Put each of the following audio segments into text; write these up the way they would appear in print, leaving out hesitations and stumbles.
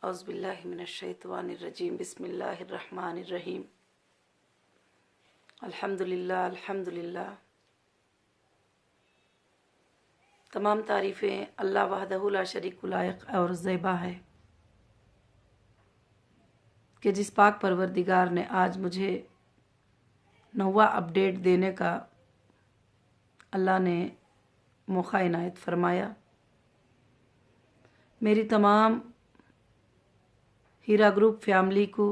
औज़ुबिल्लाहिमिनश्शैतानिर्रजीम बिस्मिल्लाहिर्रहमानिर्रहीम अल्हम्दुलिल्लाह अल्हम्दुलिल्लाह। तमाम तारीफ़ें अल्लाह वहदहु ला शरीक लायक और ज़ेबा है कि जिस पाक परवरदिगार ने आज मुझे 9वां अपडेट देने का अल्लाह ने मौका इनायत फरमाया। मेरी तमाम हीरा ग्रुप फैमिली को,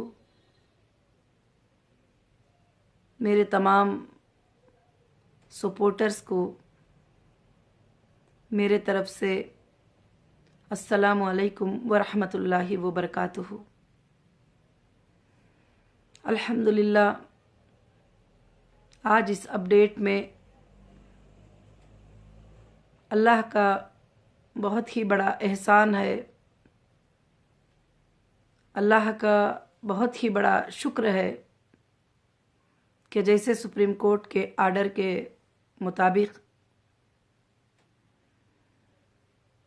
मेरे तमाम सपोर्टर्स को मेरे तरफ से अस्सलामु अलैकुम व रहमतुल्लाहि व बरकातुहू। अल्हम्दुलिल्लाह, आज इस अपडेट में अल्लाह का बहुत ही बड़ा एहसान है, अल्लाह का बहुत ही बड़ा शुक्र है कि जैसे सुप्रीम कोर्ट के आर्डर के मुताबिक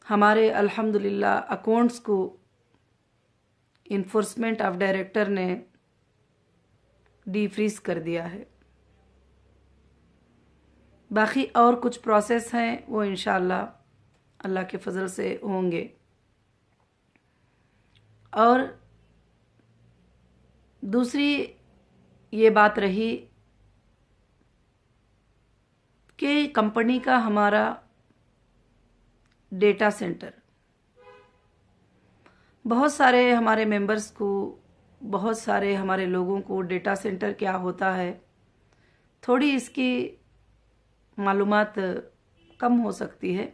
हमारे अल्हम्दुलिल्लाह अकाउंट्स को इन्फोर्समेंट ऑफ डायरेक्टर ने डीफ्रीज कर दिया है। बाकी और कुछ प्रोसेस हैं, वो इंशाअल्लाह अल्लाह के फजल से होंगे। और दूसरी ये बात रही कि कंपनी का हमारा डेटा सेंटर, बहुत सारे हमारे मेंबर्स को, बहुत सारे हमारे लोगों को डेटा सेंटर क्या होता है थोड़ी इसकी मालूमात कम हो सकती है।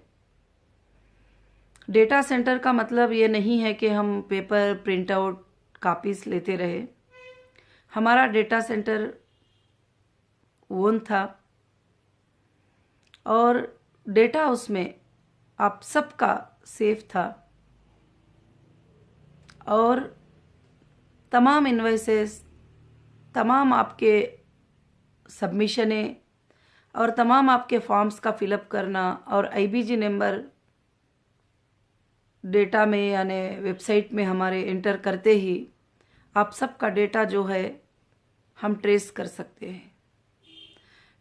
डेटा सेंटर का मतलब ये नहीं है कि हम पेपर प्रिंट आउट कापीज लेते रहे। हमारा डेटा सेंटर ओन था और डेटा उसमें आप सबका सेफ था और तमाम इन्वॉइसेस, तमाम आपके सबमिशनें और तमाम आपके फॉर्म्स का फिलअप करना और आईबीजी नंबर डेटा में यानी वेबसाइट में हमारे एंटर करते ही आप सबका डेटा जो है हम ट्रेस कर सकते हैं।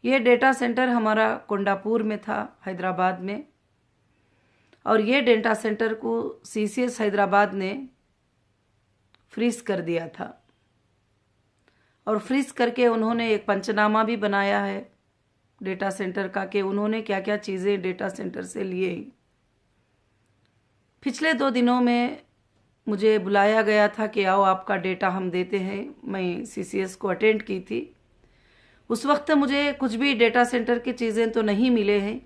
ये डेटा सेंटर हमारा कोंडापुर में था, हैदराबाद में, और ये डेटा सेंटर को सीसीएस हैदराबाद ने फ्रीज कर दिया था और फ्रीज करके उन्होंने एक पंचनामा भी बनाया है डेटा सेंटर का कि उन्होंने क्या क्या चीज़ें डेटा सेंटर से लिए। पिछले 2 दिनों में मुझे बुलाया गया था कि आओ आपका डेटा हम देते हैं। मैं सीसीएस को अटेंड की थी। उस वक्त मुझे कुछ भी डेटा सेंटर की चीज़ें तो नहीं मिले हैं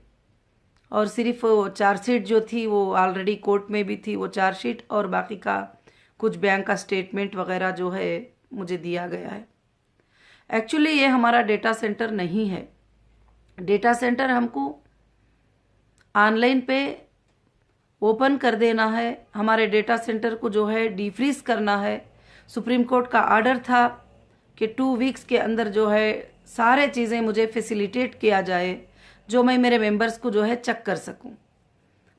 और सिर्फ वो चार्जशीट जो थी वो ऑलरेडी कोर्ट में भी थी, वो चार्जशीट और बाकी का कुछ बैंक का स्टेटमेंट वगैरह जो है मुझे दिया गया है। एक्चुअली ये हमारा डेटा सेंटर नहीं है। डेटा सेंटर हमको ऑनलाइन पे ओपन कर देना है, हमारे डेटा सेंटर को जो है डीफ्रीज करना है। सुप्रीम कोर्ट का आर्डर था कि 2 वीक्स के अंदर जो है सारे चीज़ें मुझे फैसिलिटेट किया जाए जो मैं मेरे मेंबर्स को जो है चेक कर सकूं।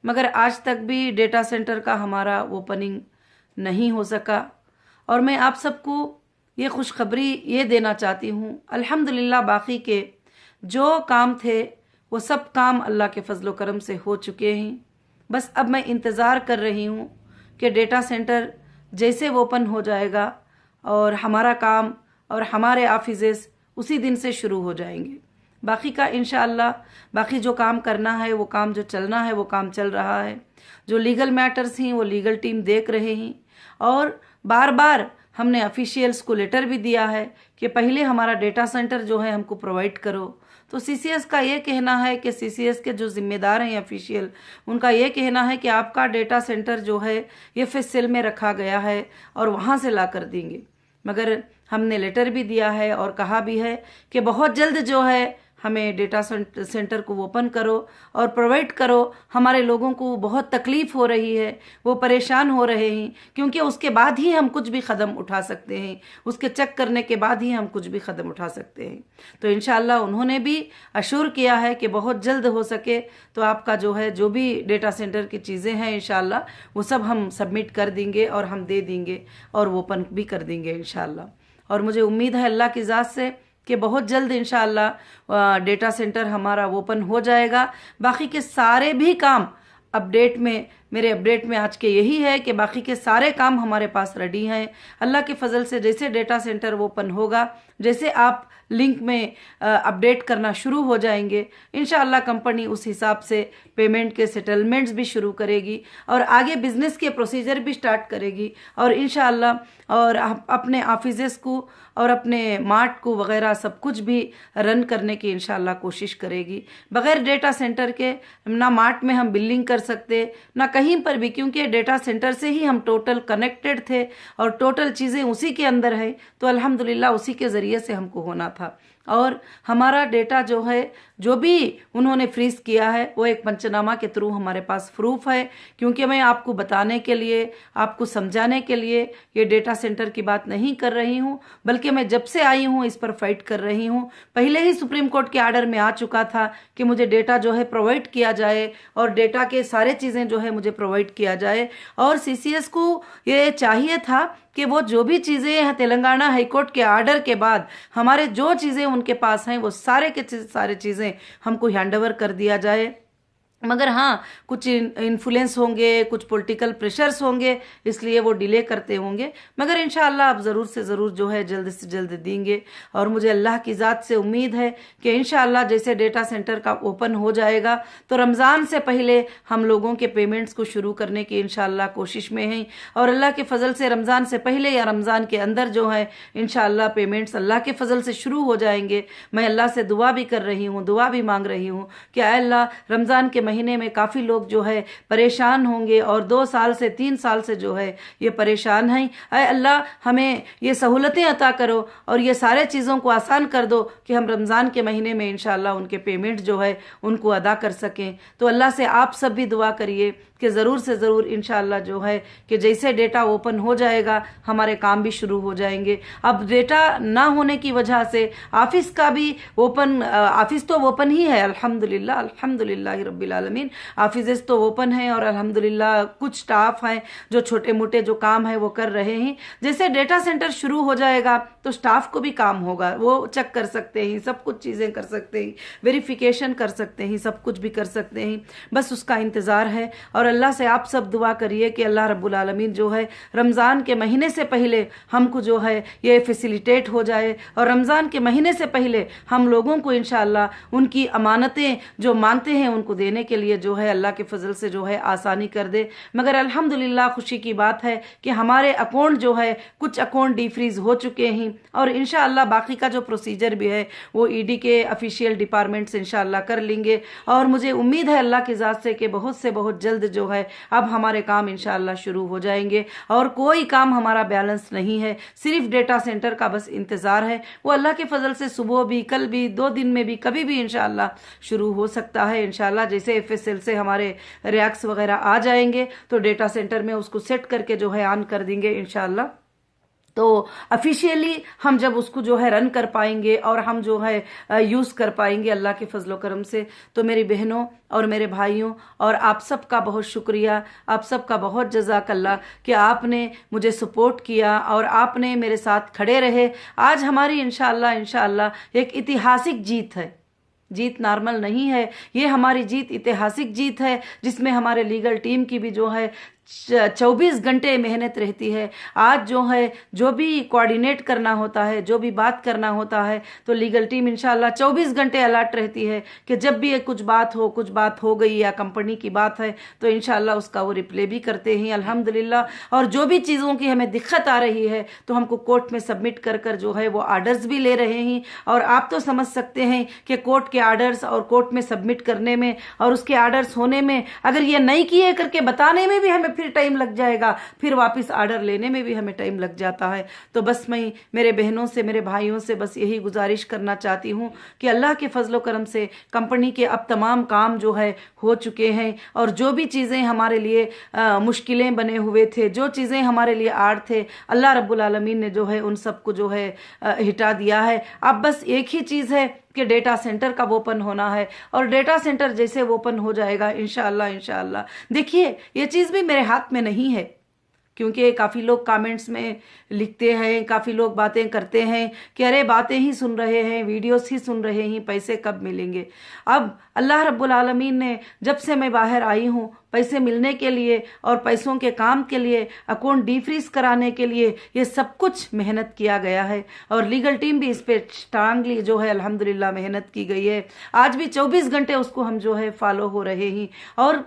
मगर आज तक भी डेटा सेंटर का हमारा ओपनिंग नहीं हो सका और मैं आप सबको ये खुशखबरी ये देना चाहती हूँ, अल्हम्दुलिल्लाह बाकी के जो काम थे वो सब काम अल्लाह के फजलो करम से हो चुके हैं। बस अब मैं इंतज़ार कर रही हूँ कि डेटा सेंटर जैसे वो ओपन हो जाएगा और हमारा काम और हमारे ऑफिसेस उसी दिन से शुरू हो जाएंगे। बाकी का इंशाअल्लाह बाकी जो काम करना है, वो काम जो चलना है वो काम चल रहा है। जो लीगल मैटर्स हैं वो लीगल टीम देख रहे हैं और बार बार हमने ऑफिशियल्स को लेटर भी दिया है कि पहले हमारा डेटा सेंटर जो है हमको प्रोवाइड करो। तो सीसीएस का ये कहना है कि सीसीएस के जो जिम्मेदार हैं ऑफिशियल, उनका ये कहना है कि आपका डेटा सेंटर जो है ये फेसिल में रखा गया है और वहाँ से ला कर देंगे। मगर हमने लेटर भी दिया है और कहा भी है कि बहुत जल्द जो है हमें डेटा सेंटर को ओपन करो और प्रोवाइड करो। हमारे लोगों को बहुत तकलीफ हो रही है, वो परेशान हो रहे हैं, क्योंकि उसके बाद ही हम कुछ भी कदम उठा सकते हैं, उसके चेक करने के बाद ही हम कुछ भी कदम उठा सकते हैं। तो इंशाअल्लाह उन्होंने भी अशूर किया है कि बहुत जल्द हो सके तो आपका जो है जो भी डेटा सेंटर की चीज़ें हैं इंशाअल्लाह वो सब हम सबमिट कर देंगे और हम दे देंगे और ओपन भी कर देंगे इंशाअल्लाह। और मुझे उम्मीद है अल्लाह की ज़ात से कि बहुत जल्द इंशाअल्लाह डेटा सेंटर हमारा ओपन हो जाएगा। बाकी के सारे भी काम अपडेट में, मेरे अपडेट में आज के यही है कि बाकी के सारे काम हमारे पास रेडी हैं। अल्लाह के फजल से जैसे डेटा सेंटर ओपन होगा, जैसे आप लिंक में अपडेट करना शुरू हो जाएंगे, इंशाअल्लाह कंपनी उस हिसाब से पेमेंट के सेटलमेंट्स भी शुरू करेगी और आगे बिजनेस के प्रोसीजर भी स्टार्ट करेगी और इंशाअल्लाह और अपने ऑफिसेस को और अपने मार्ट को वगैरह सब कुछ भी रन करने की इंशाअल्लाह कोशिश करेगी। बगैर डेटा सेंटर के ना मार्ट में हम बिलिंग कर सकते ना कहीं पर भी, क्योंकि डेटा सेंटर से ही हम टोटल कनेक्टेड थे और टोटल चीज़ें उसी के अंदर है। तो अल्हम्दुलिल्लाह उसी के ज़रिए से हमको होना था। और हमारा डेटा जो है जो भी उन्होंने फ्रीज किया है वो एक पंचनामा के थ्रू हमारे पास प्रूफ है, क्योंकि मैं आपको बताने के लिए, आपको समझाने के लिए ये डेटा सेंटर की बात नहीं कर रही हूँ, बल्कि मैं जब से आई हूँ इस पर फाइट कर रही हूँ। पहले ही सुप्रीम कोर्ट के आर्डर में आ चुका था कि मुझे डेटा जो है प्रोवाइड किया जाए और डेटा के सारे चीज़ें जो है मुझे प्रोवाइड किया जाए। और सीसीएस को ये चाहिए था कि वो जो भी चीज़ें तेलंगाना हाईकोर्ट के आर्डर के बाद हमारे जो चीज़ें उनके पास हैं वो सारे के सारे चीज़ें हमको हैंडओवर कर दिया जाए। मगर हाँ, कुछ इन्फ्लुएंस होंगे, कुछ पॉलिटिकल प्रेशर्स होंगे, इसलिए वो डिले करते होंगे, मगर इंशाअल्लाह आप ज़रूर से ज़रूर जो है जल्द से जल्द देंगे। और मुझे अल्लाह की ज़ात से उम्मीद है कि इंशाअल्लाह जैसे डेटा सेंटर का ओपन हो जाएगा तो रमज़ान से पहले हम लोगों के पेमेंट्स को शुरू करने की इंशाअल्लाह कोशिश में हैं। और अल्लाह के फजल से रमज़ान से पहले या रमज़ान के अंदर जो है इंशाअल्लाह पेमेंट्स अल्लाह के फजल से शुरू हो जाएंगे। मैं अल्लाह से दुआ भी कर रही हूँ, दुआ भी मांग रही हूँ कि अल्लाह रमज़ान के महीने में काफ़ी लोग जो है परेशान होंगे और 2 साल से 3 साल से जो है ये परेशान हैं। अय अल्लाह हमें ये सहूलतें अता करो और ये सारे चीज़ों को आसान कर दो कि हम रमज़ान के महीने में इंशाअल्लाह उनके पेमेंट जो है उनको अदा कर सकें। तो अल्लाह से आप सब भी दुआ करिए कि ज़रूर से ज़रूर इंशाअल्लाह जो है कि जैसे डेटा ओपन हो जाएगा हमारे काम भी शुरू हो जाएंगे। अब डेटा ना होने की वजह से ऑफिस का भी ओपन, ऑफिस तो ओपन ही है अल्हम्दुलिल्लाह, अल्हम्दुलिल्लाह रब्बिल आलमीन, ऑफिसेस तो ओपन हैं और अल्हम्दुलिल्लाह कुछ स्टाफ हैं जो छोटे मोटे जो काम है वो कर रहे हैं। जैसे डेटा सेंटर शुरू हो जाएगा तो स्टाफ को भी काम होगा, वो चेक कर सकते हैं, सब कुछ चीज़ें कर सकते हैं, वेरिफिकेशन कर सकते हैं, सब कुछ भी कर सकते हैं। बस उसका इंतज़ार है। और अल्लाह से आप सब दुआ करिए कि अल्लाह रब्बुल आलमीन जो है रमज़ान के महीने से पहले हमको जो है ये फैसिलिटेट हो जाए और रमज़ान के महीने से पहले हम लोगों को इंशाअल्लाह उनकी अमानतें जो मानते हैं उनको देने के लिए जो है अल्लाह के फजल से जो है आसानी कर दे। मगर अल्हम्दुलिल्लाह खुशी की बात है कि हमारे अकाउंट जो है कुछ अकाउंट डीफ्रीज हो चुके हैं और इंशाअल्लाह बाकी का जो प्रोसीजर भी है वो ईडी के ऑफिशियल डिपार्टमेंट से इंशाअल्लाह कर लेंगे। और मुझे उम्मीद है अल्लाह की ज़ात से कि बहुत से बहुत जल्द जो है अब हमारे काम इंशाअल्लाह शुरू हो जाएंगे और कोई काम हमारा बैलेंस नहीं है, सिर्फ डेटा सेंटर का बस इंतज़ार है। वो अल्लाह के फजल से सुबह भी, कल भी, 2 दिन में भी, कभी भी इंशाअल्लाह शुरू हो सकता है। इंशाअल्लाह जैसे एफएसएल से हमारे रिएक्ट्स वगैरह आ जाएंगे तो डेटा सेंटर में उसको सेट करके जो है ऑन कर देंगे इंशाअल्लाह। तो ऑफिशियली हम जब उसको जो है रन कर पाएंगे और हम जो है यूज़ कर पाएंगे अल्लाह के फजल करम से। तो मेरी बहनों और मेरे भाइयों और आप सबका बहुत शुक्रिया, आप सबका बहुत जज़ाकल्लाह कि आपने मुझे सपोर्ट किया और आपने मेरे साथ खड़े रहे। आज हमारी इंशाअल्लाह एक ऐतिहासिक जीत है, जीत नॉर्मल नहीं है, ये हमारी जीत ऐतिहासिक जीत है जिसमें हमारे लीगल टीम की भी जो है 24 घंटे मेहनत रहती है। आज जो है जो भी कोऑर्डिनेट करना होता है, जो भी बात करना होता है तो लीगल टीम इंशाल्लाह 24 घंटे अलर्ट रहती है कि जब भी कुछ बात हो गई या कंपनी की बात है तो इंशाल्लाह उसका वो रिप्ले भी करते हैं अल्हम्दुलिल्लाह। और जो भी चीज़ों की हमें दिक्कत आ रही है तो हमको कोर्ट में सबमिट कर जो है वो आर्डर्स भी ले रहे हैं। और आप तो समझ सकते हैं कि कोर्ट के आर्डर्स और कोर्ट में सबमिट करने में और उसके आर्डर्स होने में अगर ये नहीं किए करके बताने में भी हमें फिर टाइम लग जाएगा, फिर वापस ऑर्डर लेने में भी हमें टाइम लग जाता है। तो बस मैं मेरे बहनों से, मेरे भाइयों से बस यही गुजारिश करना चाहती हूँ कि अल्लाह के फजलो करम से कंपनी के अब तमाम काम जो है हो चुके हैं, और जो भी चीज़ें हमारे लिए मुश्किलें बने हुए थे, जो चीज़ें हमारे लिए आड़ थे, अल्लाह रब्बुल आलमीन ने जो है उन सबको जो है हिटा दिया है। अब बस एक ही चीज़ है कि डेटा सेंटर का ओपन होना है, और डेटा सेंटर जैसे ओपन हो जाएगा इंशाअल्लाह इंशाअल्लाह, देखिए ये चीज़ भी मेरे हाथ में नहीं है, क्योंकि काफ़ी लोग कमेंट्स में लिखते हैं, काफ़ी लोग बातें करते हैं कि अरे बातें ही सुन रहे हैं, वीडियोस ही सुन रहे हैं, पैसे कब मिलेंगे। अब अल्लाह रब्बुल आलमीन ने जब से मैं बाहर आई हूँ पैसे मिलने के लिए और पैसों के काम के लिए, अकाउंट डीफ्रीज कराने के लिए, ये सब कुछ मेहनत किया गया है, और लीगल टीम भी इस पर स्ट्रांगली जो है अल्हम्दुलिल्लाह मेहनत की गई है। आज भी 24 घंटे उसको हम जो है फॉलो हो रहे हैं, और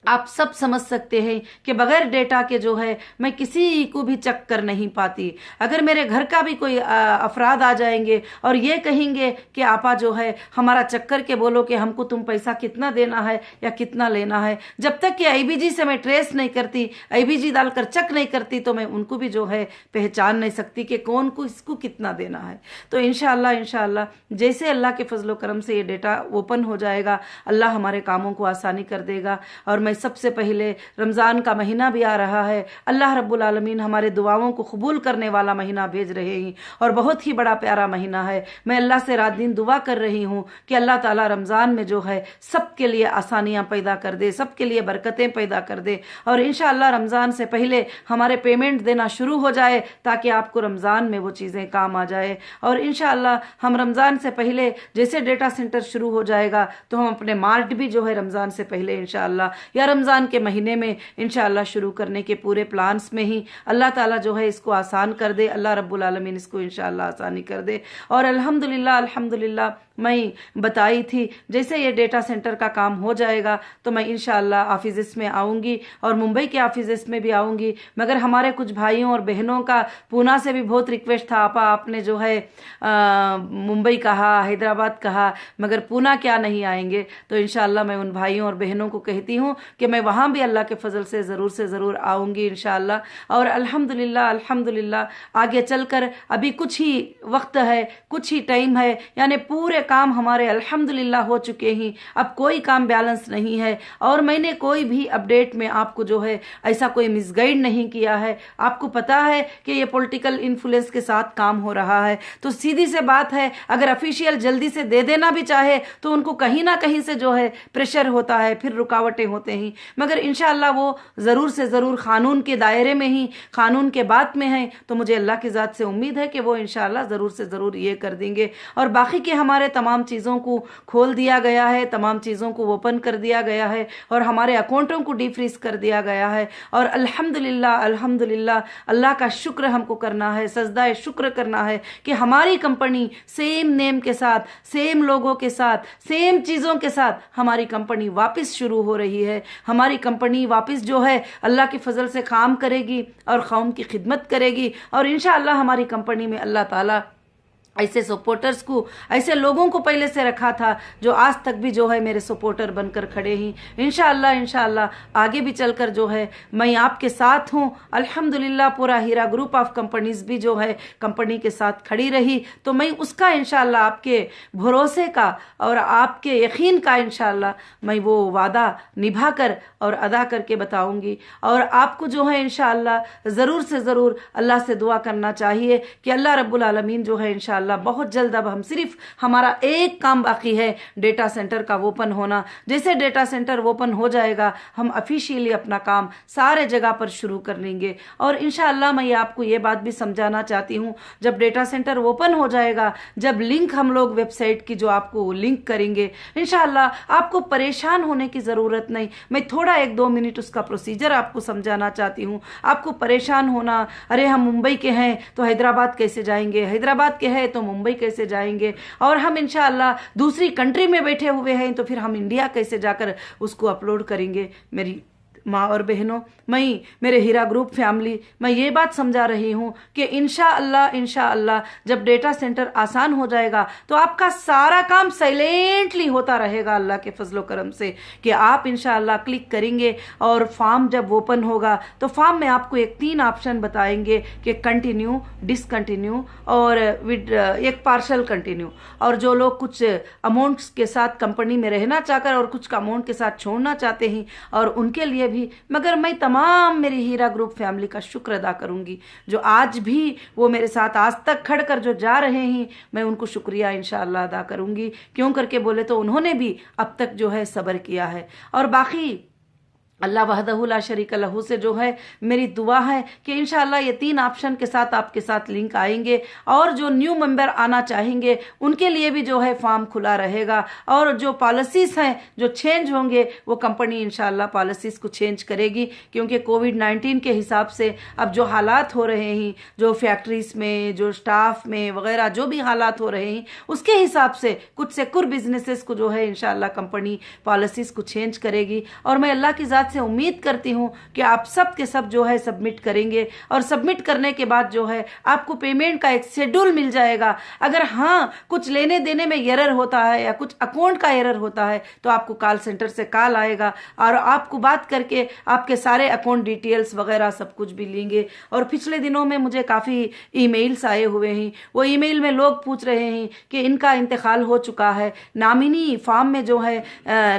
आप सब समझ सकते हैं कि बगैर डेटा के जो है मैं किसी को भी चेक कर नहीं पाती। अगर मेरे घर का भी कोई अफराद आ जाएंगे और ये कहेंगे कि आपा जो है हमारा चेक करके बोलो कि हमको तुम पैसा कितना देना है या कितना लेना है, जब तक कि आईबीजी से मैं ट्रेस नहीं करती, आईबीजी डालकर चेक नहीं करती, तो मैं उनको भी जो है पहचान नहीं सकती कि कौन को इसको कितना देना है। तो इंशाअल्लाह इंशाअल्लाह जैसे अल्लाह के फजलो करम से ये डेटा ओपन हो जाएगा, अल्लाह हमारे कामों को आसानी कर देगा। और मैं सबसे पहले, रमज़ान का महीना भी आ रहा है, अल्लाह रब्बुल आलमीन हमारे दुआओं को कबूल करने वाला महीना भेज रहे हैं, और बहुत ही बड़ा प्यारा महीना है। मैं अल्लाह से रात दिन दुआ कर रही हूँ कि अल्लाह ताला रमज़ान में जो है सबके लिए आसानियाँ पैदा कर दे, सबके लिए बरकतें पैदा कर दे, और इंशाअल्लाह रमज़ान से पहले हमारे पेमेंट देना शुरू हो जाए, ताकि आपको रमज़ान में वो चीज़ें काम आ जाए। और इंशाअल्लाह हम रमज़ान से पहले जैसे डेटा सेंटर शुरू हो जाएगा तो हम अपने मार्ट भी जो है रमज़ान से पहले इंशाअल्लाह या रमज़ान के महीने में इंशाअल्लाह शुरू करने के पूरे प्लान्स में ही अल्लाह ताला जो है इसको आसान कर दे, अल्लाह रब्बुल आलमीन इसको इंशाअल्लाह आसानी कर दे। और अल्हम्दुलिल्लाह अल्हम्दुलिल्लाह मैं बताई थी जैसे ये डेटा सेंटर का काम हो जाएगा तो मैं इंशाअल्लाह ऑफिस में आऊँगी, और मुंबई के ऑफिस में भी आऊँगी। मगर हमारे कुछ भाइयों और बहनों का पूना से भी बहुत रिक्वेस्ट था, आपा आपने जो है मुंबई कहा, हैदराबाद कहा, मगर पूना क्या नहीं आएंगे। तो इंशाअल्लाह मैं उन भाइयों और बहनों को कहती हूँ कि मैं वहाँ भी अल्लाह के फजल से ज़रूर आऊँगी इंशाअल्लाह। और अल्हम्दुलिल्लाह अल्हम्दुलिल्लाह आगे चलकर अभी कुछ ही वक्त है, कुछ ही टाइम है, यानी पूरे काम हमारे अल्हम्दुलिल्लाह हो चुके हैं, अब कोई काम बैलेंस नहीं है। और मैंने कोई भी अपडेट में आपको जो है ऐसा कोई मिसगाइड नहीं किया है। आपको पता है कि ये पॉलिटिकल इन्फ्लुएंस के साथ काम हो रहा है, तो सीधी से बात है, अगर ऑफिशियल जल्दी से दे देना भी चाहे तो उनको कहीं ना कहीं से जो है प्रेशर होता है, फिर रुकावटें होते हैं। मगर इंशाअल्लाह वो ज़रूर से ज़रूर कानून के दायरे में ही, कानून के बात में है, तो मुझे अल्लाह की ज़ात से उम्मीद है कि वो इंशाअल्लाह ज़रूर से ज़रूर ये कर देंगे। और बाकी के हमारे तमाम चीज़ों को खोल दिया गया है, तमाम चीज़ों को ओपन कर दिया गया है, और हमारे अकाउंटों को डीफ्रीज कर दिया गया है। और अल्हम्दुलिल्लाह अल्हम्दुलिल्लाह अल्लाह का शुक्र हमको करना है, सजदा शुक्र करना है कि हमारी कंपनी सेम नेम के साथ, सेम लोगों के साथ, सेम चीज़ों के साथ हमारी कंपनी वापस शुरू हो रही है। हमारी कंपनी वापस जो है अल्लाह के फजल से काम करेगी और कौम की खिदमत करेगी। और इंशाअल्लाह हमारी कंपनी में अल्लाह ताला ऐसे सपोर्टर्स को, ऐसे लोगों को पहले से रखा था जो आज तक भी जो है मेरे सपोर्टर बनकर खड़े हैं। इंशाअल्लाह इंशाअल्लाह आगे भी चलकर जो है मैं आपके साथ हूँ। अल्हम्दुलिल्लाह पूरा हीरा ग्रुप ऑफ कंपनीज भी जो है कंपनी के साथ खड़ी रही, तो मैं उसका इंशाअल्लाह आपके भरोसे का और आपके यकीन का इंशाअल्लाह मैं वो वादा निभा कर और अदा करके बताऊँगी। और आपको जो है इंशाअल्लाह ज़रूर से ज़रूर अल्लाह से दुआ करना चाहिए कि अल्लाह रब्बुल आलमीन जो है इंशाअल्लाह बहुत जल्द, अब हम सिर्फ हमारा एक काम बाकी है डेटा सेंटर का ओपन होना। जैसे डेटा सेंटर ओपन हो जाएगा हम ऑफिशियली अपना काम सारे जगह पर शुरू कर लेंगे। और इंशाअल्लाह मैं आपको ये बात भी समझाना चाहती हूँ, जब डेटा सेंटर ओपन हो जाएगा, जब लिंक हम लोग वेबसाइट की जो आपको लिंक करेंगे, इंशाअल्लाह आपको परेशान होने की ज़रूरत नहीं। मैं थोड़ा 1-2 मिनट उसका प्रोसीजर आपको समझाना चाहती हूँ। आपको परेशान होना, अरे हम मुंबई के हैं तो हैदराबाद कैसे जाएंगे, हैदराबाद के हैं तो मुंबई कैसे जाएंगे, और हम इंशाअल्लाह दूसरी कंट्री में बैठे हुए हैं तो फिर हम इंडिया कैसे जाकर उसको अपलोड करेंगे। मेरी माँ और बहनों, मैं मेरे हीरा ग्रुप फैमिली, मैं ये बात समझा रही हूँ कि इंशाअल्लाह जब डेटा सेंटर आसान हो जाएगा तो आपका सारा काम साइलेंटली होता रहेगा अल्लाह के फजलो करम से, कि आप इंशाअल्लाह क्लिक करेंगे और फॉर्म जब ओपन होगा तो फॉर्म में आपको एक 3 ऑप्शन बताएंगे कि कंटिन्यू, डिसकंटिन्यू और विद एक पार्शल कंटिन्यू। और जो लोग कुछ अमाउंट्स के साथ कंपनी में रहना चाहकर और कुछ अमाउंट के साथ छोड़ना चाहते हैं और उनके लिए भी, मगर मैं तमाम मेरी हीरा ग्रुप फैमिली का शुक्र अदा करूंगी जो आज भी वो मेरे साथ आज तक खड़कर जो जा रहे हैं, मैं उनको शुक्रिया इंशाअल्लाह अदा करूंगी। क्यों करके बोले तो उन्होंने भी अब तक जो है सब्र किया है। और बाकी अल्लाह वहदहू ला शरीक लहू से जो है मेरी दुआ है कि इंशाअल्लाह ये 3 ऑप्शन के साथ आपके साथ लिंक आएंगे और जो न्यू मेंबर आना चाहेंगे उनके लिए भी जो है फॉर्म खुला रहेगा। और जो पॉलिसीज हैं जो चेंज होंगे वो कंपनी इंशाअल्लाह पॉलिसीज को चेंज करेगी, क्योंकि कोविड-19 के हिसाब से अब जो हालात हो रहे हैं, जो फैक्ट्रीज में, जो स्टाफ में वगैरह जो भी हालात हो रहे हैं, उसके हिसाब से कुछ सिक्योर बिजनेसेस को जो है इंशाअल्लाह कंपनी पॉलिसीज को चेंज करेगी। और मैं अल्लाह की ज़ात से उम्मीद करती हूं कि आप सब के सब जो है सबमिट करेंगे और सबमिट करने के बाद जो है आपको पेमेंट का एक शेड्यूल मिल जाएगा। अगर हाँ कुछ लेने देने में एरर होता है या कुछ अकाउंट का एरर होता है तो आपको कॉल सेंटर से कॉल आएगा और आपको बात करके आपके सारे अकाउंट डिटेल्स वगैरह सब कुछ भी लेंगे। और पिछले दिनों में मुझे काफ़ी ईमेल्स आए हुए हैं, वो ईमेल में लोग पूछ रहे हैं कि इनका इंतकाल हो चुका है, नामिनी फॉर्म में जो है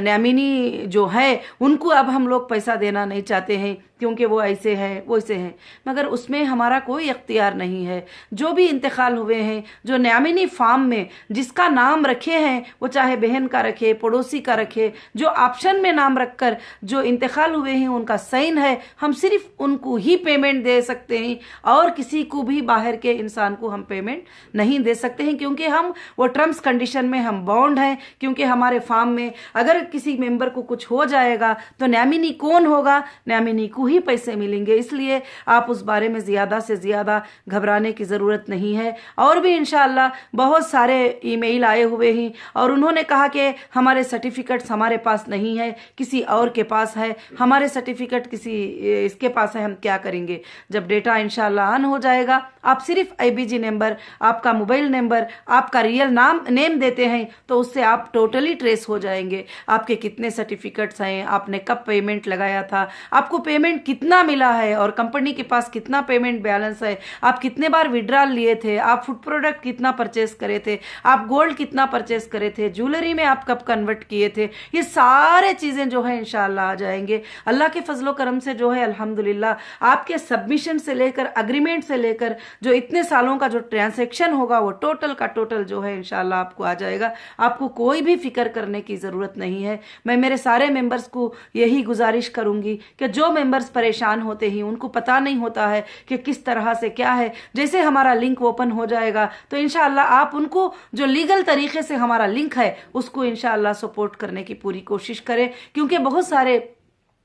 नामिनी जो है उनको अब हम लोग पैसा देना नहीं चाहते हैं क्योंकि वो ऐसे हैं वो ऐसे हैं, मगर उसमें हमारा कोई इख्तियार नहीं है। जो भी इंतकाल हुए हैं, जो नामिनी फार्म में जिसका नाम रखे हैं, वो चाहे बहन का रखे, पड़ोसी का रखे, जो ऑप्शन में नाम रखकर जो इंतकाल हुए हैं उनका साइन है, हम सिर्फ उनको ही पेमेंट दे सकते हैं और किसी को भी बाहर के इंसान को हम पेमेंट नहीं दे सकते हैं, क्योंकि हम वो टर्म्स कंडीशन में हम बाउंड हैं। क्योंकि हमारे फार्म में अगर किसी मेंबर को कुछ हो जाएगा तो नामिनी कौन होगा, नामिनी को ही पैसे मिलेंगे। इसलिए आप उस बारे में ज्यादा से ज्यादा घबराने की जरूरत नहीं है। और भी इंशाअल्लाह बहुत सारे ईमेल आए हुए हैं और उन्होंने कहा कि हमारे सर्टिफिकेट्स हमारे पास नहीं है, किसी और के पास है, हमारे सर्टिफिकेट किसी इसके पास है, हम क्या करेंगे। जब डेटा इंशाअल्लाह ऑन हो जाएगा, आप सिर्फ IBG नंबर, आपका मोबाइल नंबर, आपका रियल नेम देते हैं तो उससे आप टोटली ट्रेस हो जाएंगे। आपके कितने सर्टिफिकेट्स हैं, आपने कब पेमेंट लगाया था, आपको पेमेंट कितना मिला है और कंपनी के पास कितना पेमेंट बैलेंस है, आप कितने बार विड्रॉल लिए थे, आप फूड प्रोडक्ट कितना परचेस करे थे, आप गोल्ड कितना परचेस करे थे, ज्वेलरी में आप कब कन्वर्ट किए थे, ये सारे चीजें जो है इंशाअल्लाह आ जाएंगे। अल्लाह के फजलो करम से जो है अल्हम्दुलिल्लाह आपके सबमिशन से लेकर अग्रीमेंट से लेकर जो इतने सालों का जो ट्रांजैक्शन होगा वो टोटल का टोटल जो है इंशाअल्लाह आपको आ जाएगा। आपको कोई भी फिक्र करने की जरूरत नहीं है। मैं मेरे सारे मेंबर्स को यही गुजारिश करूंगी कि जो मेंबर्स परेशान होते हैं, उनको पता नहीं होता है कि किस तरह से क्या है, जैसे हमारा लिंक ओपन हो जाएगा तो इंशाअल्लाह आप उनको जो लीगल तरीके से हमारा लिंक है उसको इंशाअल्लाह सपोर्ट करने की पूरी कोशिश करें। क्योंकि बहुत सारे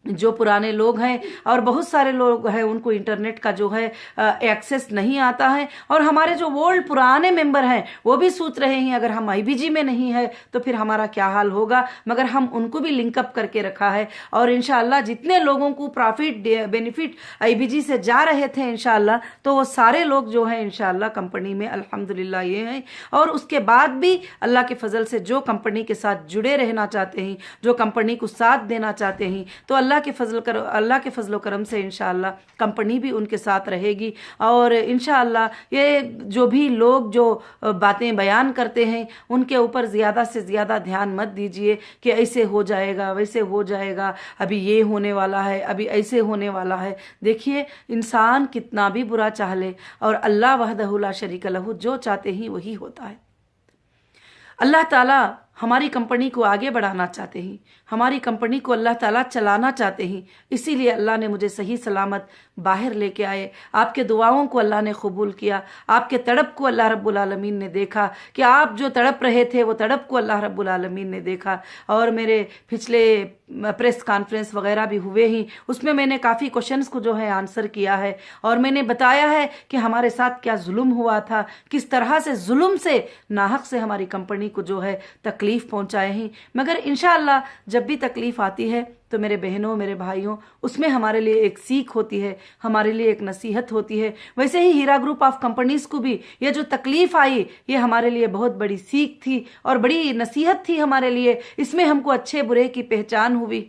जो पुराने लोग हैं और बहुत सारे लोग हैं उनको इंटरनेट का जो है एक्सेस नहीं आता है, और हमारे जो ओल्ड पुराने मेंबर हैं वो भी सोच रहे हैं अगर हम IBG में नहीं है तो फिर हमारा क्या हाल होगा, मगर हम उनको भी लिंकअप करके रखा है। और इंशाअल्लाह जितने लोगों को प्रॉफिट बेनिफिट IBG से जा रहे थे इंशाअल्लाह तो वो सारे लोग जो है इंशाअल्लाह कंपनी में अल्हम्दुलिल्लाह ये हैं। और उसके बाद भी अल्लाह के फजल से जो कंपनी के साथ जुड़े रहना चाहते हैं, जो कंपनी को साथ देना चाहते हैं, तो अल्लाह के फजलो करम से इंशाअल्लाह कंपनी भी उनके साथ रहेगी। और इंशाअल्लाह ये जो भी लोग जो बातें बयान करते हैं उनके ऊपर ज़्यादा से ज़्यादा ध्यान मत दीजिए कि ऐसे हो जाएगा वैसे हो जाएगा, अभी ये होने वाला है, अभी ऐसे होने वाला है। देखिए इंसान कितना भी बुरा चाह ले और अल्लाह वहदहू ला शरीक लहू जो चाहते हैं वही होता है। अल्लाह ताला हमारी कंपनी को आगे बढ़ाना चाहते हैं, हमारी कंपनी को अल्लाह ताला चलाना चाहते हैं, इसीलिए अल्लाह ने मुझे सही सलामत बाहर लेके आए। आपके दुआओं को अल्लाह ने कबूल किया, आपके तड़प को अल्लाह रब्बुल आलमीन ने देखा कि आप जो तड़प रहे थे वो तड़प को अल्लाह रब्बुल आलमीन ने देखा। और मेरे पिछले प्रेस कॉन्फ्रेंस वगैरह भी हुए ही, उसमें मैंने काफ़ी क्वेश्चंस को जो है आंसर किया है और मैंने बताया है कि हमारे साथ क्या जुल्म हुआ था, किस तरह से जुल्म से नाहक से हमारी कंपनी को जो है तकलीफ पहुंचाए हैं। मगर इंशाअल्लाह जब भी तकलीफ आती है तो मेरे बहनों, मेरे भाइयों, उसमें हमारे लिए एक सीख होती है, हमारे लिए एक नसीहत होती है। वैसे ही हीरा ग्रुप ऑफ कंपनीज को भी ये जो तकलीफ आई, ये हमारे लिए बहुत बड़ी सीख थी और बड़ी नसीहत थी हमारे लिए। इसमें हमको अच्छे बुरे की पहचान हुई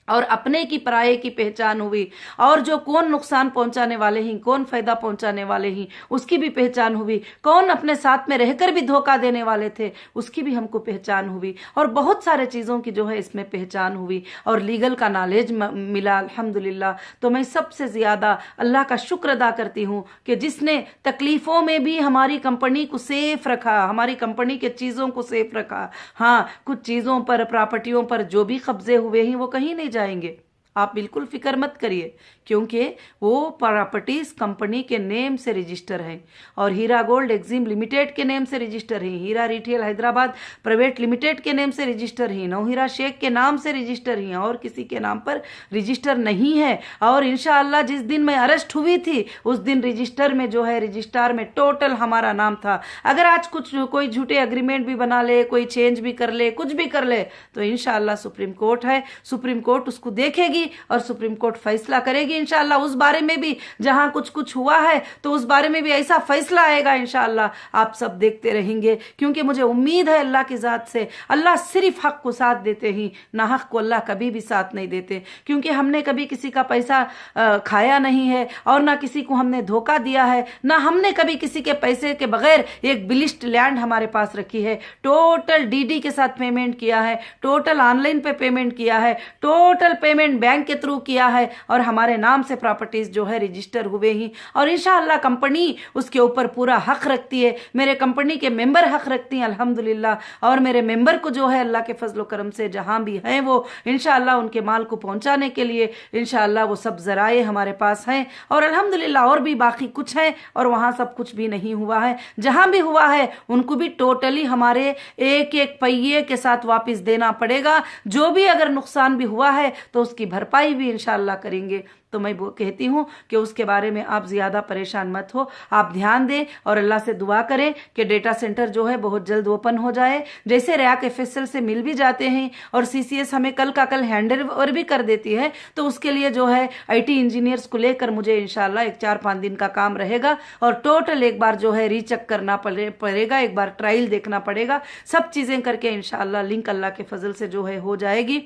और अपने की पराये की पहचान हुई, और जो कौन नुकसान पहुंचाने वाले हैं, कौन फायदा पहुंचाने वाले हैं, उसकी भी पहचान हुई। कौन अपने साथ में रहकर भी धोखा देने वाले थे, उसकी भी हमको पहचान हुई। और बहुत सारे चीज़ों की जो है इसमें पहचान हुई और लीगल का नॉलेज मिला अल्हम्दुलिल्लाह। तो मैं सबसे ज़्यादा अल्लाह का शुक्र अदा करती हूँ कि जिसने तकलीफ़ों में भी हमारी कंपनी को सेफ रखा, हमारी कंपनी के चीज़ों को सेफ रखा। हाँ, कुछ चीज़ों पर, प्रॉपर्टियों पर जो भी कब्जे हुए हैं वो कहीं नहीं जाएंगे, आप बिल्कुल फिक्र मत करिए, क्योंकि वो प्रॉपर्टीज कंपनी के नेम से रजिस्टर हैं और हीरा गोल्ड एक्जिम लिमिटेड के नेम से रजिस्टर हैं, हीरा रिटेल हैदराबाद प्राइवेट लिमिटेड के नेम से रजिस्टर हैं, नौहीरा शेख के नाम से रजिस्टर हैं और किसी के नाम पर रजिस्टर नहीं है। और इंशाअल्लाह जिस दिन मैं अरेस्ट हुई थी उस दिन रजिस्टर में जो है, रजिस्ट्रार में टोटल हमारा नाम था। अगर आज कुछ कोई झूठे एग्रीमेंट भी बना ले, कोई चेंज भी कर ले, कुछ भी कर ले, तो इंशाअल्लाह सुप्रीम कोर्ट है, सुप्रीम कोर्ट उसको देखेगी और सुप्रीम कोर्ट फैसला करेगी इंशाअल्लाह। उस बारे में भी जहां कुछ कुछ हुआ है तो उस बारे में भी ऐसा फैसला आएगा इंशाअल्लाह। आप सब देखते रहेंगे, क्योंकि मुझे उम्मीद है अल्लाह की जात से, अल्लाह सिर्फ हक को साथ देते ही, ना हक को अल्लाह कभी भी साथ नहीं देते। क्योंकि हमने कभी किसी का पैसा खाया नहीं है और ना किसी को हमने धोखा दिया है, ना हमने कभी किसी के पैसे के बगैर एक बिलिस्ट लैंड हमारे पास रखी है। टोटल डीडी के साथ पेमेंट किया है, टोटल ऑनलाइन पे पेमेंट किया है, टोटल पेमेंट बैंक के थ्रू किया है और हमारे नाम से प्रॉपर्टीज जो है रजिस्टर हुए ही। और इंशाअल्लाह कंपनी उसके ऊपर पूरा हक रखती है, मेरे कंपनी के मेंबर हक रखती हैं अल्हम्दुलिल्लाह। और मेरे मेंबर को जो है अल्लाह के फजल करम से जहां भी हैं वो इंशाअल्लाह उनके माल को पहुंचाने के लिए इंशाअल्लाह वो सब जराए हमारे पास हैं। और अल्हम्दुलिल्लाह और भी बाकी कुछ है और वहां सब कुछ भी नहीं हुआ है, जहां भी हुआ है उनको भी टोटली हमारे एक एक पहिए के साथ वापस देना पड़ेगा। जो भी अगर नुकसान भी हुआ है तो उसकी भरपाई भी इंशाअल्लाह करेंगे। तो मैं कहती हूँ कि उसके बारे में आप ज़्यादा परेशान मत हो, आप ध्यान दें और अल्लाह से दुआ करें कि डेटा सेंटर जो है बहुत जल्द ओपन हो जाए। जैसे रैक एफएसएल से मिल भी जाते हैं और सीसीएस हमें कल का कल हैंड ओवर भी कर देती है, तो उसके लिए जो है आईटी इंजीनियर्स को लेकर मुझे इंशाल्लाह एक 4-5 दिन का काम रहेगा और टोटल एक बार जो है रीचेक करना पड़ेगा, एक बार ट्रायल देखना पड़ेगा, सब चीज़ें करके इंशाल्लाह लिंक अल्लाह के फजल से जो है हो जाएगी।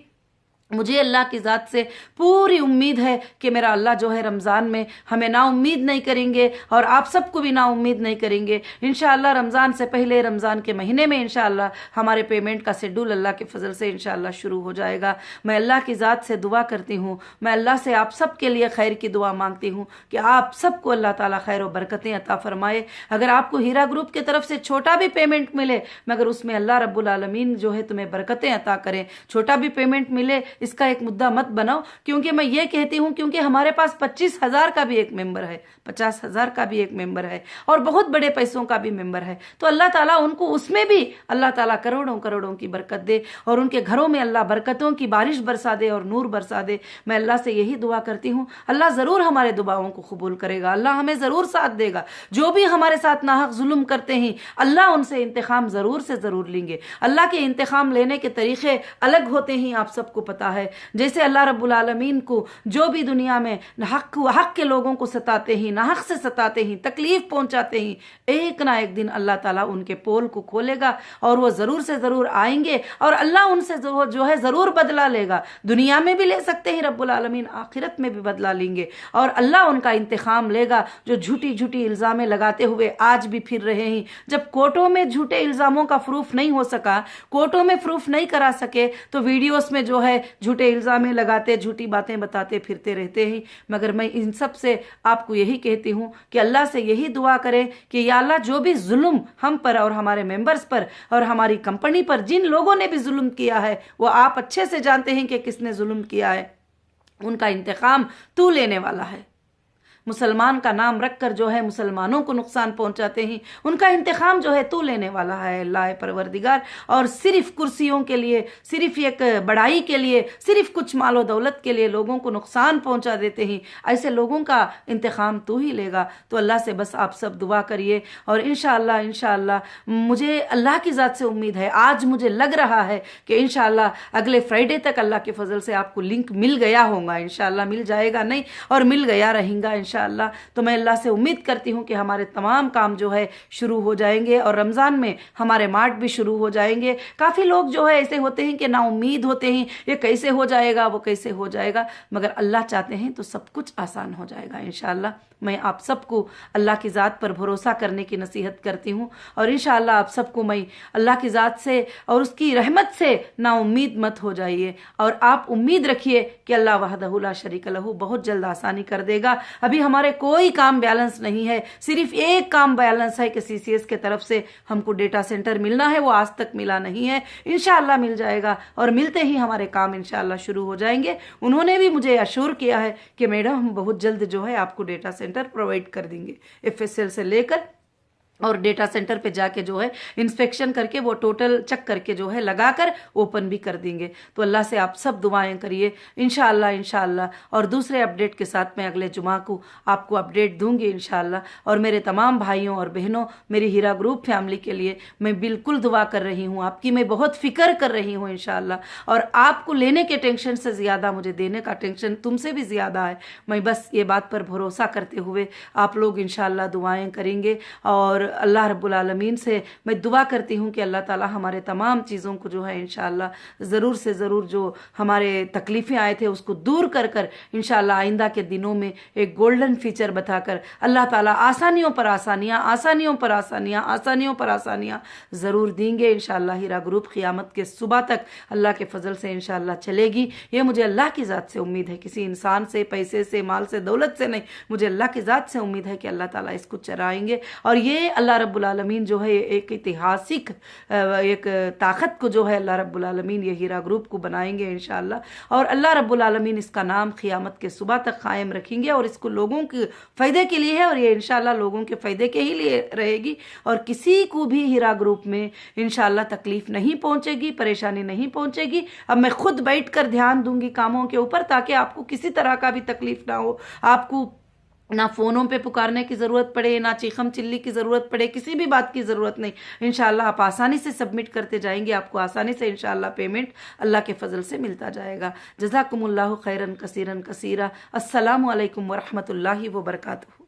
मुझे अल्लाह की ज़ात से पूरी उम्मीद है कि मेरा अल्लाह जो है रमज़ान में हमें ना उम्मीद नहीं करेंगे और आप सबको भी ना उम्मीद नहीं करेंगे। इंशाअल्लाह रमज़ान से पहले, रमज़ान के महीने में इंशाअल्लाह हमारे पेमेंट का शेड्यूल अल्लाह के फजल से इंशाअल्लाह शुरू हो जाएगा। मैं अल्लाह की ज़ात से दुआ करती हूँ, मैं अल्लाह से आप सब के लिए खैर की दुआ मांगती हूँ कि आप सबको अल्लाह ताला खैर और बरकतें अता फरमाए। अगर आपको हीरा ग्रुप की तरफ से छोटा भी पेमेंट मिले, मगर उसमें अल्लाह रब्बुल आलमीन जो है तुम्हें बरकतें अता करें। छोटा भी पेमेंट मिले इसका एक मुद्दा मत बनाओ, क्योंकि मैं ये कहती हूं क्योंकि हमारे पास 25,000 का भी एक मेंबर है, 50,000 का भी एक मेंबर है और बहुत बड़े पैसों का भी मेंबर है। तो अल्लाह ताला उनको उसमें भी अल्लाह ताला करोड़ों करोड़ों की बरकत दे और उनके घरों में अल्लाह बरकतों की बारिश बरसा दे और नूर बरसा दे। मैं अल्लाह से यही दुआ करती हूँ, अल्लाह ज़रूर हमारे दुआओं को कबूल करेगा, अल्लाह हमें ज़रूर साथ देगा। जो भी हमारे साथ नाहक जुल्म करते हैं अल्लाह उनसे इंतकाम ज़रूर से ज़रूर लेंगे। अल्लाह के इंतकाम लेने के तरीक़े अलग होते हैं, आप सबको पता है। जैसे अल्लाह रब्बुल आलमीन को जो भी दुनिया में हक के लोगों को सताते हैं, नाहक से सताते हैं, तकलीफ पहुंचाते हैं, एक ना एक दिन अल्लाह ताला उनके पोल को खोलेगा और वो ज़रूर से ज़रूर आएंगे और अल्लाह उनसे जो है ज़रूर बदला लेगा। दुनिया में भी ले सकते हैं रब्बुल आलमीन, आखिरत में भी बदला लेंगे और अल्लाह उनका इंतकाम लेगा। जो झूठी झूठी इल्ज़ामें लगाते हुए आज भी फिर रहे हैं, जब कोर्टों में झूठे इल्ज़ामों का प्रूफ नहीं हो सका, कोर्टों में प्रूफ नहीं करा सके, तो वीडियोस में जो है झूठे इल्ज़ामें लगाते, झूठी बातें बताते फिरते रहते हैं। मगर मैं इन सब से आपको यही कहती हूँ कि अल्लाह से यही दुआ करें कि या अल्लाह जो भी जुल्म हम पर और हमारे मेंबर्स पर और हमारी कंपनी पर जिन लोगों ने भी जुल्म किया है, वो आप अच्छे से जानते हैं कि किसने जुल्म किया है, उनका इंतकाम तू लेने वाला है। मुसलमान का नाम रखकर जो है मुसलमानों को नुकसान पहुंचाते हैं, उनका इंतकाम जो है तू लेने वाला है अल्लाह परवरदिगार। और सिर्फ कुर्सियों के लिए, सिर्फ एक बड़ाई के लिए, सिर्फ कुछ मालो दौलत के लिए लोगों को नुकसान पहुंचा देते हैं, ऐसे लोगों का इंतकाम तू ही लेगा। तो अल्लाह से बस आप सब दुआ करिए। और इंशाअल्लाह इंशाअल्लाह मुझे अल्लाह की ज़ात से उम्मीद है, आज मुझे लग रहा है कि इंशाअल्लाह अगले फ्राइडे तक अल्लाह के फजल से आपको लिंक मिल गया होगा, इंशाअल्लाह मिल जाएगा नहीं और मिल गया रहेगा इंशाअल्लाह। तो मैं अल्लाह से उम्मीद करती हूँ कि हमारे तमाम काम जो है शुरू हो जाएंगे और रमज़ान में हमारे मार्ट भी शुरू हो जाएंगे। काफ़ी लोग जो है ऐसे होते हैं कि ना उम्मीद होते हैं, ये कैसे हो जाएगा, वो कैसे हो जाएगा, मगर अल्लाह चाहते हैं तो सब कुछ आसान हो जाएगा इंशाअल्लाह। मैं आप सबको अल्लाह की ज़ात पर भरोसा करने की नसीहत करती हूँ और इंशाअल्लाह आप सबको मैं अल्लाह की ज़ात से और उसकी रहमत से ना उम्मीद मत हो जाइए और आप उम्मीद रखिए कि अल्लाह वहदहु ला शरीक लहू बहुत जल्द आसानी कर देगा। अभी हमारे कोई काम बैलेंस नहीं है, सिर्फ एक काम बैलेंस है कि CCS के तरफ से हमको डेटा सेंटर मिलना है, वो आज तक मिला नहीं है, इंशाअल्लाह मिल जाएगा और मिलते ही हमारे काम इंशाअल्लाह शुरू हो जाएंगे। उन्होंने भी मुझे अश्योर किया है कि मैडम हम बहुत जल्द जो है आपको डेटा सेंटर प्रोवाइड कर देंगे, FSL से लेकर और डेटा सेंटर पे जाके जो है इंस्पेक्शन करके वो टोटल चेक करके जो है लगाकर ओपन भी कर देंगे। तो अल्लाह से आप सब दुआएं करिए इंशाअल्लाह इंशाअल्लाह। और दूसरे अपडेट के साथ मैं अगले जुमा को आपको अपडेट दूंगी इंशाअल्लाह। और मेरे तमाम भाइयों और बहनों, मेरी हीरा ग्रुप फैमिली के लिए मैं बिल्कुल दुआ कर रही हूँ, आपकी मैं बहुत फिक्र कर रही हूँ इंशाअल्लाह। और आपको लेने के टेंशन से ज़्यादा मुझे देने का टेंशन तुमसे भी ज़्यादा है। मैं बस ये बात पर भरोसा करते हुए आप लोग इंशाअल्लाह दुआएं करेंगे और अल्लाह रब्बुल आलमीन से मैं दुआ करती हूँ कि अल्लाह ताला हमारे तमाम चीज़ों को जो है इंशाअल्लाह ज़रूर से ज़रूर जो हमारे तकलीफ़ें आए थे उसको दूर कर कर इंशाअल्लाह आइंदा के दिनों में एक गोल्डन फीचर बताकर अल्लाह ताला आसानियों पर आसानियाँ, आसानियों पर आसानियाँ, आसानियों पर आसानियाँ ज़रूर देंगे इंशाअल्लाह। हीरा ग्रुप क़ियामत के सुबह तक अल्लाह के फजल से इंशाअल्लाह चलेगी। ये मुझे अल्लाह की ज़ात से उम्मीद है, किसी इंसान से, पैसे से, माल से, दौलत से नहीं, मुझे अल्लाह की ज़ात से उम्मीद है कि अल्लाह ताला इसको चलाएंगे। और ये अल्लाह रब्बुल आलमीन जो है एक ऐतिहासिक एक ताकत को जो है अल्लाह रब्बुल आलमीन ये हीरा ग्रुप को बनाएंगे इंशाअल्लाह। और अल्लाह रब्बुल आलमीन इसका नाम क़ियामत के सुबह तक कायम रखेंगे और इसको लोगों के फ़ायदे के लिए है और ये इंशाअल्लाह लोगों के फ़ायदे के ही लिए रहेगी। और किसी को भी हीरा ग्रुप में इंशाअल्लाह तकलीफ़ नहीं पहुँचेगी, परेशानी नहीं पहुँचेगी। अब मैं खुद बैठ कर ध्यान दूंगी कामों के ऊपर ताकि आपको किसी तरह का भी तकलीफ़ ना हो, आपको ना फ़ोनों पे पुकारने की ज़रूरत पड़े, ना चीखम चिल्ली की ज़रूरत पड़े, किसी भी बात की ज़रूरत नहीं। इंशाअल्लाह आप आसानी से सबमिट करते जाएंगे, आपको आसानी से इंशाअल्लाह पेमेंट अल्लाह के फजल से मिलता जाएगा। जज़ाकुमुल्लाहु खैरन कसीरन कसीरा। अस्सलामु अलैकुम व रहमतुल्लाहि व बरकातुहू।